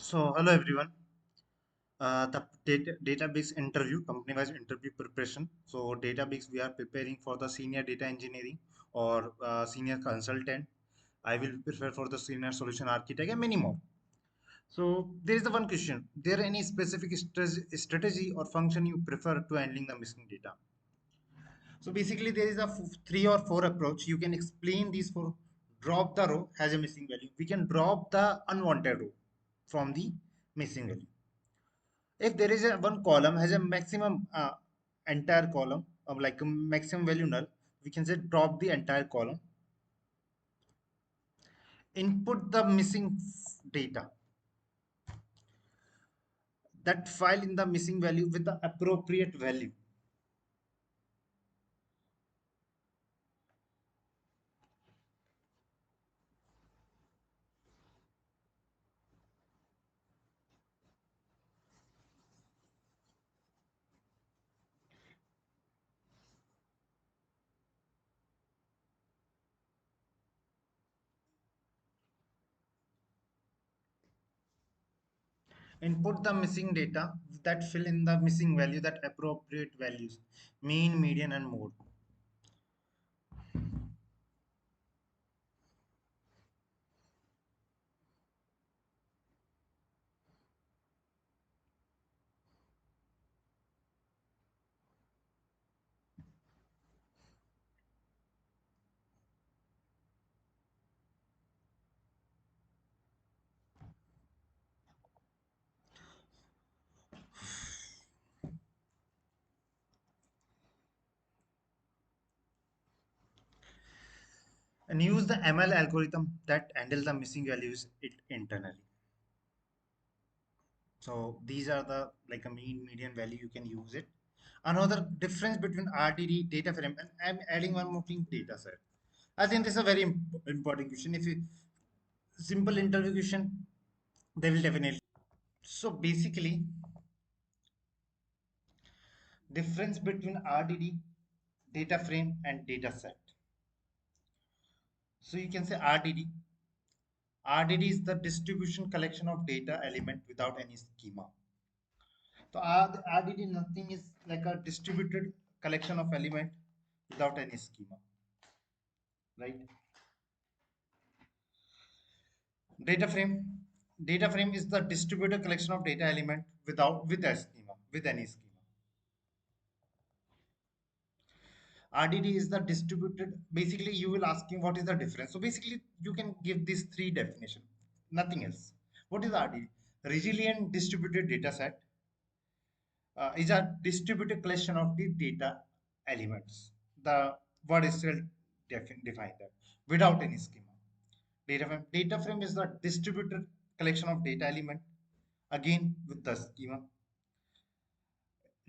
So, hello everyone. The Databricks interview, company-wise interview preparation. So, Databricks, we are preparing for the senior data engineering or senior consultant. I will prepare for the senior solution architect and many more. So, there is the one question. There any specific strategy or function you prefer to handling the missing data? So, basically, there is a three or four approach. You can explain these for drop the row has a missing value. We can drop the unwanted row from the missing value. If there is a one column has a maximum entire column of like a maximum value null, we can say drop the entire column, input the missing data, that file in the missing value with the appropriate value. Input the missing data that fill in the missing value, that appropriate values, mean, median, and mode. And use the ML algorithm that handle the missing values it internally. So these are the like a mean median value you can use it. Another difference between RDD data frame and I'm adding one more thing, data set. I think this is a very important question. If you simple interview question, they will definitely. So basically, difference between RDD data frame and data set. So you can say RDD. RDD is the distribution collection of data element without any schema. So RDD nothing is like a distributed collection of element without any schema, right? Data frame. Data frame is the distributed collection of data element with a schema, with any schema. RDD is the distributed. Basically, you will asking what is the difference. So basically, you can give these three definition, nothing else. What is RDD? Resilient distributed data set is a distributed collection of the data elements. The word is still defined that without any schema. Data frame is the distributed collection of data element again with the schema.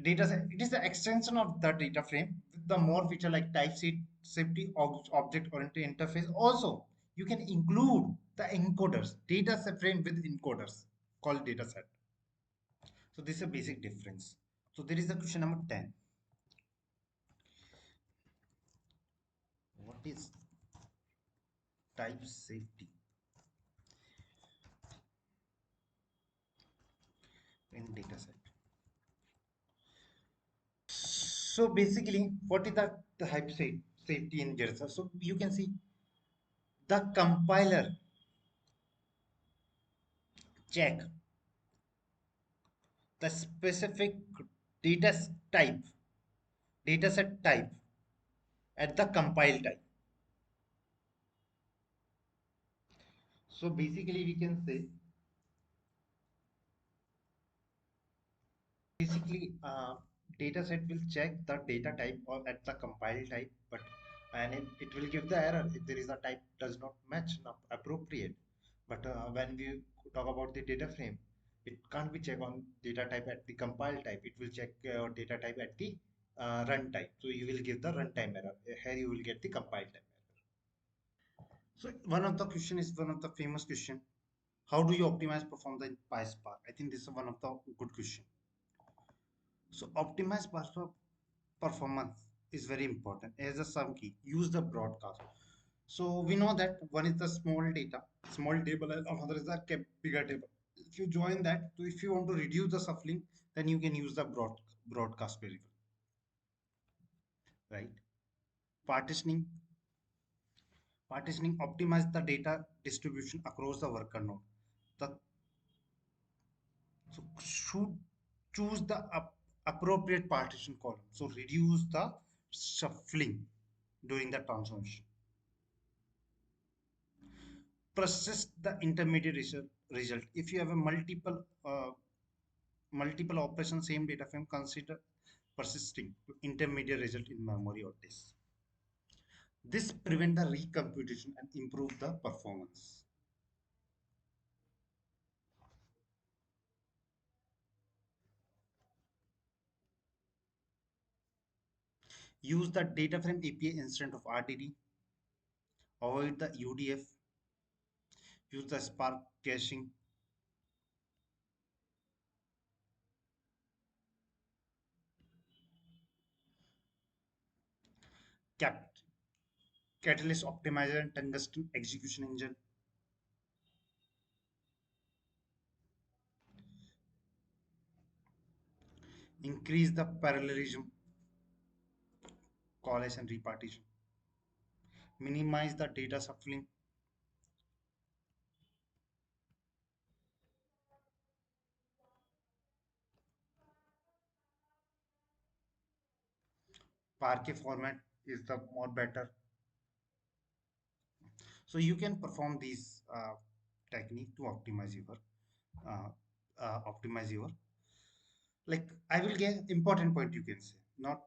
Data set, it is the extension of the data frame with the more feature like type sheet, safety, object oriented interface. Also, you can include the encoders, data set frame with encoders called data set. So this is a basic difference. So there is the question number 10. What is type safety in data set? So basically, what is the type safety in data set? So you can see the compiler check the specific data type, dataset type at the compile type. So basically, we can say basically dataset will check the data type or at the compile type, but and it will give the error if there is a type does not match not appropriate. But when we talk about the data frame, it can't be checked on data type at the compile type. It will check data type at the runtime. So you will give the runtime error. Here you will get the compile time error. So one of the question is one of the famous question. How do you optimize perform the PySpark? I think this is one of the good question. So optimize performance is very important as a sum key. Use the broadcast. So we know that one is the small data, small table, and another is the bigger table. If you join that, so if you want to reduce the shuffling, then you can use the broadcast variable, right? Partitioning partitioning optimize the data distribution across the worker node. The so should choose the appropriate partition column. So reduce the shuffling during the transformation. Persist the intermediate result. If you have a multiple operation same data frame, consider persisting to intermediate result in memory or disk. This prevent the recomputation and improve the performance. Use the data frame API instead of RDD. Avoid the UDF. Use the Spark caching. Cap Catalyst optimizer and tungsten execution engine. Increase the parallelism, collage and repartition. Minimize the data shuffling. Parquet format is the more better. So you can perform these technique to uh, optimize your, like, I will get important point, you can say, not